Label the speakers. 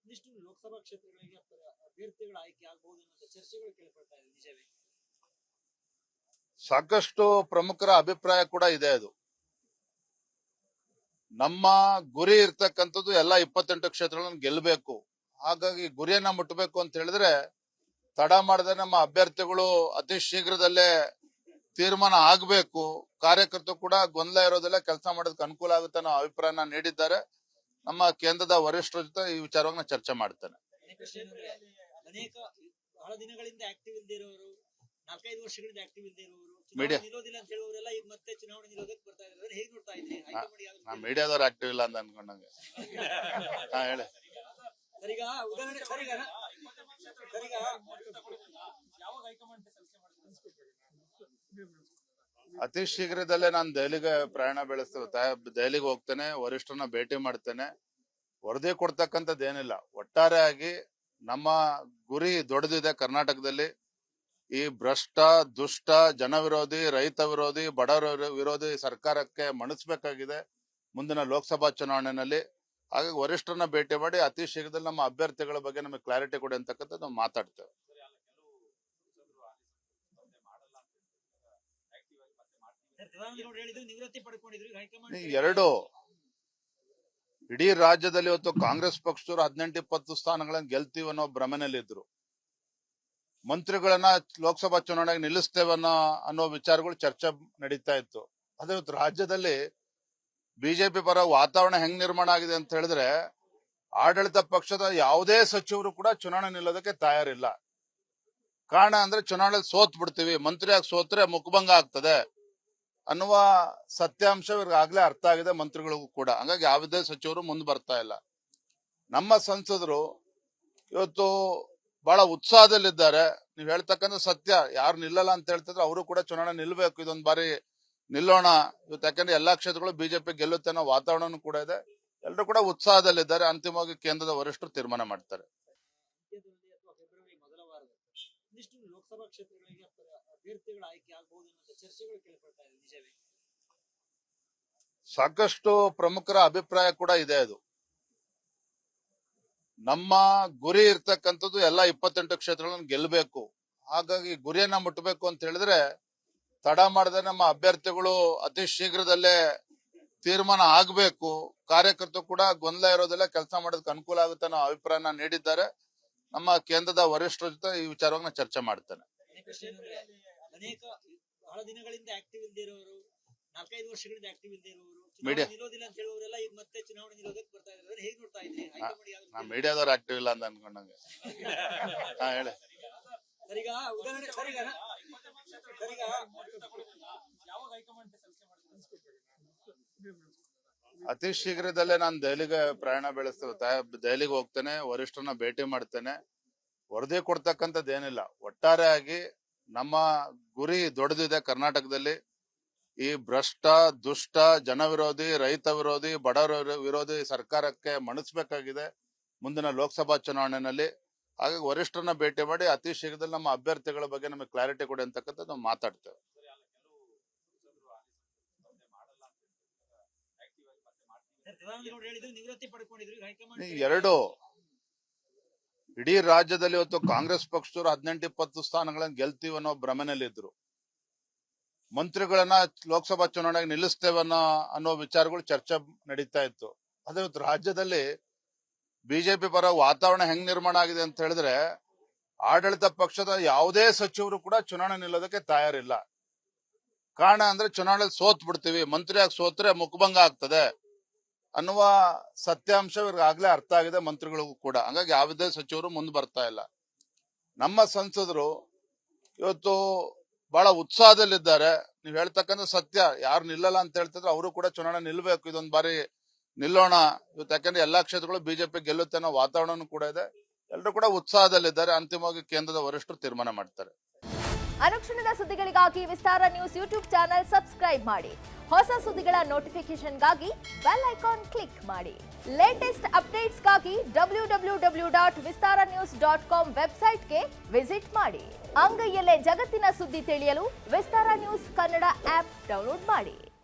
Speaker 1: ಒಂದಿಷ್ಟು ಲೋಕಸಭಾ ಕ್ಷೇತ್ರಗಳಿಗೆ ಅಭ್ಯರ್ಥಿಗಳ ಆಯ್ಕೆ ಆಗಬಹುದು ಅನ್ನೋ ಚರ್ಚೆಗಳು ಕೇಳಿಕೊಳ್ತಾ ಇದೆ, ನಿಜವೇ?
Speaker 2: ಸಾಕಷ್ಟು ಪ್ರಮುಖರ ಅಭಿಪ್ರಾಯ ಕೂಡ ಇದೆ. ಅದು ನಮ್ಮ ಗುರಿ ಇರ್ತಕ್ಕಂಥದ್ದು ಎಲ್ಲ 28 ಕ್ಷೇತ್ರಗಳನ್ನು ಗೆಲ್ಲಬೇಕು. ಹಾಗಾಗಿ ಗುರಿಯನ್ನ ಮುಟ್ಟಬೇಕು ಅಂತ ಹೇಳಿದ್ರೆ ತಡ ಮಾಡದೆ ನಮ್ಮ ಅಭ್ಯರ್ಥಿಗಳು ಅತಿ ಶೀಘ್ರದಲ್ಲೇ ತೀರ್ಮಾನ ಆಗಬೇಕು. ಕಾರ್ಯಕರ್ತರು ಕೂಡ ಗೊಂದಲ ಇರೋದೆಲ್ಲ ಕೆಲಸ ಮಾಡೋದಕ್ಕೆ ಅನುಕೂಲ ಆಗುತ್ತೆ ಅನ್ನೋ ಅಭಿಪ್ರಾಯನ ನೀಡಿದ್ದಾರೆ. ನಮ್ಮ ಕೇಂದ್ರದ ವರಿಷ್ಠರ ಜೊತೆ ಈ ವಿಚಾರವನ್ನ ಚರ್ಚೆ ಮಾಡ್ತೇನೆ.
Speaker 1: ಅನೇಕ ಬಹಳ ದಿನಗಳಿಂದ ಆಕ್ಟಿವ್ ಇಲ್ದಿರೋರು, 4-5 ವರ್ಷಗಳಿಂದ ಆಕ್ಟಿವ್ ಇಲ್ದಿರೋರು,
Speaker 2: ಮೀಡಿಯಾ
Speaker 1: ನಿಲ್ಲೋದಿಲ್ಲ ಅಂತ ಹೇಳುವವರೆಲ್ಲ ಈಗ ಮತ್ತೆ ಚುನಾವಣೆ ನಿಲ್ಲೋದಕ್ಕೆ ಬರ್ತಾ ಇದ್ದಾರೆ. ಹೇಗೆ ನೋಡ್ತಾ ಇದ್ರಿ?
Speaker 2: ನಾ ಮೀಡಿಯಾದವ್ರು ಆಕ್ಟಿವ್ ಇಲ್ಲ ಅಂತ ಅನ್ಕೊಂಡಂಗೆ. ಹೇಳಿ
Speaker 1: ಸರಿಗ ಉದಾಹರಣೆ
Speaker 2: ಅತಿ ಶೀಘ್ರದಲ್ಲೇ ನಾನು ದೆಹಲಿಗೆ ಪ್ರಯಾಣ ಬೆಳೆಸ್ತೇನೆ, ದೆಹಲಿಗೆ ಹೋಗ್ತೇನೆ, ವರಿಷ್ಠರನ್ನ ಭೇಟಿ ಮಾಡ್ತೇನೆ. ವರದಿ ಕೊಡ್ತಕ್ಕಂಥದ್ದೇನಿಲ್ಲ. ಒಟ್ಟಾರೆಯಾಗಿ ನಮ್ಮ ಗುರಿ ದೊಡ್ಡದಿದೆ. ಕರ್ನಾಟಕದಲ್ಲಿ ಈ ಭ್ರಷ್ಟ, ದುಷ್ಟ, ಜನ ವಿರೋಧಿ, ರೈತ ವಿರೋಧಿ, ಬಡ ವಿರೋಧಿ ಸರ್ಕಾರಕ್ಕೆ ಮಣಿಸ್ಬೇಕಾಗಿದೆ ಮುಂದಿನ ಲೋಕಸಭಾ ಚುನಾವಣೆಯಲ್ಲಿ. ಹಾಗಾಗಿ ವರಿಷ್ಠರನ್ನ ಭೇಟಿ ಮಾಡಿ ಅತಿ ಶೀಘ್ರದಲ್ಲಿ ನಮ್ಮ ಅಭ್ಯರ್ಥಿಗಳ ಬಗ್ಗೆ ನಮಗೆ ಕ್ಲಾರಿಟಿ ಕೊಡಿ ಅಂತಕ್ಕಂಥ ನಾವು ಮಾತಾಡ್ತೇವೆ. ಎರಡು ಇಡೀ ರಾಜ್ಯದಲ್ಲಿ ಇವತ್ತು ಕಾಂಗ್ರೆಸ್ ಪಕ್ಷದವರು 18-20 ಸ್ಥಾನಗಳನ್ನು ಗೆಲ್ತೀವಿ ಅನ್ನೋ ಭ್ರಮೆನಲ್ಲಿದ್ರು. ಮಂತ್ರಿಗಳನ್ನ ಲೋಕಸಭಾ ಚುನಾವಣೆಗೆ ನಿಲ್ಲಿಸ್ತೇವೆ ಅನ್ನೋ ವಿಚಾರಗಳು ಚರ್ಚೆ ನಡೀತಾ ಇತ್ತು. ಅದೇ ಇವತ್ತು ರಾಜ್ಯದಲ್ಲಿ ಬಿಜೆಪಿ ಪರ ವಾತಾವರಣ ಹೆಂಗ್ ನಿರ್ಮಾಣ ಆಗಿದೆ ಅಂತ ಹೇಳಿದ್ರೆ ಆಡಳಿತ ಪಕ್ಷದ ಯಾವುದೇ ಸಚಿವರು ಕೂಡ ಚುನಾವಣೆ ನಿಲ್ಲೋದಕ್ಕೆ ತಯಾರಿಲ್ಲ. ಕಾರಣ ಅಂದ್ರೆ ಚುನಾವಣೆಯಲ್ಲಿ ಸೋತ್ ಬಿಡ್ತೀವಿ, ಮಂತ್ರಿಯಾಗಿ ಸೋತ್ರೆ ಮುಖಭಂಗ ಆಗ್ತದೆ ಅನ್ನುವ ಸತ್ಯಾಂಶ ಇವ್ರಿಗಾಗ್ಲೇ ಅರ್ಥ ಆಗಿದೆ ಮಂತ್ರಿಗಳಿಗೂ ಕೂಡ. ಹಂಗಾಗಿ ಯಾವುದೇ ಸಚಿವರು ಮುಂದೆ ಬರ್ತಾ ಇಲ್ಲ. ನಮ್ಮ ಸಂಸದರು ಇವತ್ತು ಬಹಳ ಉತ್ಸಾಹದಲ್ಲಿದ್ದಾರೆ. ನೀವ್ ಹೇಳ್ತಕ್ಕಂಥ ಸತ್ಯ. ಯಾರು ನಿಲ್ಲಲ್ಲ ಅಂತ ಹೇಳ್ತಿದ್ರೆ ಅವರು ಕೂಡ ಚುನಾವಣೆ ನಿಲ್ಬೇಕು. ಇದೊಂದು ಬಾರಿ ನಿಲ್ಲೋಣ ಇವತ್ತು, ಯಾಕಂದ್ರೆ ಎಲ್ಲಾ ಕ್ಷೇತ್ರಗಳು ಬಿಜೆಪಿ ಗೆಲ್ಲುತ್ತೆ ಅನ್ನೋ ವಾತಾವರಣ ಕೂಡ ಇದೆ. ಎಲ್ಲರೂ ಕೂಡ ಉತ್ಸಾಹದಲ್ಲಿದ್ದಾರೆ. ಅಂತಿಮವಾಗಿ ಕೇಂದ್ರದ ವರಿಷ್ಠರು ತೀರ್ಮಾನ ಮಾಡ್ತಾರೆ.
Speaker 1: ಲೋಕಸಭಾ ಕ್ಷೇತ್ರಗಳಿಗೆ ಅಭ್ಯರ್ಥಿಗಳ ಆಯ್ಕೆ ಆಗಬಹುದು ಅನ್ನೋ ಚರ್ಚೆಗಳು ಕೇಳಿಕೊಳ್ತಾ ಇದೆ, ನಿಜವೇ?
Speaker 2: ಸಾಕಷ್ಟು ಪ್ರಮುಖರ ಅಭಿಪ್ರಾಯ ಕೂಡ ಇದೆ. ಅದು ನಮ್ಮ ಗುರಿ ಇರ್ತಕ್ಕಂಥದ್ದು ಎಲ್ಲ 28 ಕ್ಷೇತ್ರಗಳನ್ನು ಗೆಲ್ಲಬೇಕು. ಹಾಗಾಗಿ ಗುರಿಯನ್ನ ಮುಟ್ಟಬೇಕು ಅಂತ ಹೇಳಿದ್ರೆ ತಡ ಮಾಡದೆ ನಮ್ಮ ಅಭ್ಯರ್ಥಿಗಳು ಅತಿ ಶೀಘ್ರದಲ್ಲೇ ತೀರ್ಮಾನ ಆಗಬೇಕು. ಕಾರ್ಯಕರ್ತರು ಕೂಡ ಗೊಂದಲ ಇರೋದೆಲ್ಲ ಕೆಲಸ ಮಾಡೋದಕ್ಕೆ ಅನುಕೂಲ ಆಗುತ್ತೆ ಅನ್ನೋ ಅಭಿಪ್ರಾಯನ ನೀಡಿದ್ದಾರೆ. ನಮ್ಮ ಕೇಂದ್ರದ ವರಿಷ್ಠರ ಜೊತೆ ಈ ವಿಚಾರವನ್ನ ಚರ್ಚೆ ಮಾಡ್ತೇನೆ.
Speaker 1: ಅನೇಕ ಬಹಳ ದಿನಗಳಿಂದ ಆಕ್ಟಿವ್ ಇಲ್ದಿರೋರು, 4-5 ವರ್ಷಗಳಿಂದ ಆಕ್ಟಿವ್ ಇಲ್ದಿರೋರು,
Speaker 2: ಮೀಡಿಯಾ
Speaker 1: ನಿಲ್ಲೋದಿಲ್ಲ ಅಂತ ಹೇಳುವವರೆಲ್ಲ ಈಗ ಮತ್ತೆ ಚುನಾವಣೆ ನಿಲ್ಲೋದಕ್ಕೆ ಬರ್ತಾ ಇದ್ದಾರೆ. ಹೇಗೆ ನೋಡ್ತಾ ಇದ್ರಿ?
Speaker 2: ನಾ ಮೀಡಿಯಾದವ್ರು ಆಕ್ಟಿವ್ ಇಲ್ಲ ಅಂತ ಅನ್ಕೊಂಡಂಗೆ. ಹೇಳಿ
Speaker 1: ಸರಿಗ ಉದಾಹರಣೆ
Speaker 2: ಅತಿ ಶೀಘ್ರದಲ್ಲೇ ನಾನು ದೆಹಲಿಗೆ ಪ್ರಯಾಣ ಬೆಳೆಸ್ತೇನೆ, ದೆಹಲಿಗೆ ಹೋಗ್ತೇನೆ, ವರಿಷ್ಠರನ್ನ ಭೇಟಿ ಮಾಡ್ತೇನೆ. ವರದಿ ಕೊಡ್ತಕ್ಕಂಥದ್ದೇನಿಲ್ಲ. ಒಟ್ಟಾರೆಯಾಗಿ ನಮ್ಮ ಗುರಿ ದೊಡ್ಡದಿದೆ. ಕರ್ನಾಟಕದಲ್ಲಿ ಈ ಭ್ರಷ್ಟ, ದುಷ್ಟ, ಜನ ವಿರೋಧಿ, ರೈತ ವಿರೋಧಿ, ಬಡ ವಿರೋಧಿ ಸರ್ಕಾರಕ್ಕೆ ಮಣಿಸ್ಬೇಕಾಗಿದೆ ಮುಂದಿನ ಲೋಕಸಭಾ ಚುನಾವಣೆಯಲ್ಲಿ. ಹಾಗಾಗಿ ವರಿಷ್ಠರನ್ನ ಭೇಟಿ ಮಾಡಿ ಅತಿ ಶೀಘ್ರದಲ್ಲಿ ನಮ್ಮ ಅಭ್ಯರ್ಥಿಗಳ ಬಗ್ಗೆ ನಮಗೆ ಕ್ಲಾರಿಟಿ ಕೊಡಿ ಅಂತಕ್ಕಂಥ ನಾವು ಮಾತಾಡ್ತೇವೆ. ಎರಡು ಇಡೀ ರಾಜ್ಯದಲ್ಲಿ ಇವತ್ತು ಕಾಂಗ್ರೆಸ್ ಪಕ್ಷದವರು 18-20 ಸ್ಥಾನಗಳನ್ನು ಗೆಲ್ತೀವಿ ಅನ್ನೋ ಭ್ರಮೆನಲ್ಲಿದ್ರು. ಮಂತ್ರಿಗಳನ್ನ ಲೋಕಸಭಾ ಚುನಾವಣೆಗೆ ನಿಲ್ಲಿಸ್ತೇವೆ ಅನ್ನೋ ವಿಚಾರಗಳು ಚರ್ಚೆ ನಡೀತಾ ಇತ್ತು. ಅದೇ ಇವತ್ತು ರಾಜ್ಯದಲ್ಲಿ ಬಿಜೆಪಿ ಪರ ವಾತಾವರಣ ಹೆಂಗ್ ನಿರ್ಮಾಣ ಆಗಿದೆ ಅಂತ ಹೇಳಿದ್ರೆ ಆಡಳಿತ ಪಕ್ಷದ ಯಾವುದೇ ಸಚಿವರು ಕೂಡ ಚುನಾವಣೆ ನಿಲ್ಲೋದಕ್ಕೆ ತಯಾರಿಲ್ಲ. ಕಾರಣ ಅಂದ್ರೆ ಚುನಾವಣೆಯಲ್ಲಿ ಸೋತ್ ಬಿಡ್ತೀವಿ, ಮಂತ್ರಿಯಾಗಿ ಸೋತ್ರೆ ಮುಖಭಂಗ ಆಗ್ತದೆ ಅನ್ನುವ ಸತ್ಯಾಂಶ ಇವ್ರಿಗಾಗ್ಲೇ ಅರ್ಥ ಆಗಿದೆ ಮಂತ್ರಿಗಳಿಗೂ ಕೂಡ. ಹಂಗಾಗಿ ಯಾವುದೇ ಸಚಿವರು ಮುಂದೆ ಬರ್ತಾ ಇಲ್ಲ. ನಮ್ಮ ಸಂಸದರು ಇವತ್ತು ಬಹಳ ಉತ್ಸಾಹದಲ್ಲಿದ್ದಾರೆ. ನೀವ್ ಹೇಳ್ತಕ್ಕಂಥ ಸತ್ಯ. ಯಾರು ನಿಲ್ಲಲ್ಲ ಅಂತ ಹೇಳ್ತಿದ್ರೆ ಅವರು ಕೂಡ ಚುನಾವಣೆ ನಿಲ್ಬೇಕು. ಇದೊಂದು ಬಾರಿ ನಿಲ್ಲೋಣ ಇವತ್ತು, ಯಾಕಂದ್ರೆ ಎಲ್ಲಾ ಕ್ಷೇತ್ರಗಳು ಬಿಜೆಪಿ ಗೆಲ್ಲುತ್ತೆ ಅನ್ನೋ ವಾತಾವರಣ ಕೂಡ ಇದೆ. ಎಲ್ಲರೂ ಕೂಡ ಉತ್ಸಾಹದಲ್ಲಿದ್ದಾರೆ. ಅಂತಿಮವಾಗಿ ಕೇಂದ್ರದ ವರಿಷ್ಠರು ತೀರ್ಮಾನ ಮಾಡ್ತಾರೆ.
Speaker 3: ಅನುಕ್ಷಣದ ಸುದ್ದಿಗಳಿಗಾಗಿ ವಿಸ್ತಾರ ನ್ಯೂಸ್ ಯೂಟ್ಯೂಬ್ ಚಾನೆಲ್ ಸಬ್ಸ್ಕ್ರೈಬ್ ಮಾಡಿ. ಹೊಸ ಸುದ್ದಿಗಳ ನೋಟಿಫಿಕೇಶನ್ಗಾಗಿ ಬೆಲ್ ಐಕಾನ್ ಕ್ಲಿಕ್ ಮಾಡಿ. ಲೇಟೆಸ್ಟ್ ಅಪ್ಡೇಟ್ಸ್ಗಾಗಿ www.vistaranews.com ವೆಬ್ಸೈಟ್ಗೆ ವಿಸಿಟ್ ಮಾಡಿ. ಅಂಗೈಯಲ್ಲೇ ಜಗತ್ತಿನ ಸುದ್ದಿ ತಿಳಿಯಲು ವಿಸ್ತಾರ ನ್ಯೂಸ್ ಕನ್ನಡ ಆಪ್ ಡೌನ್ಲೋಡ್ ಮಾಡಿ.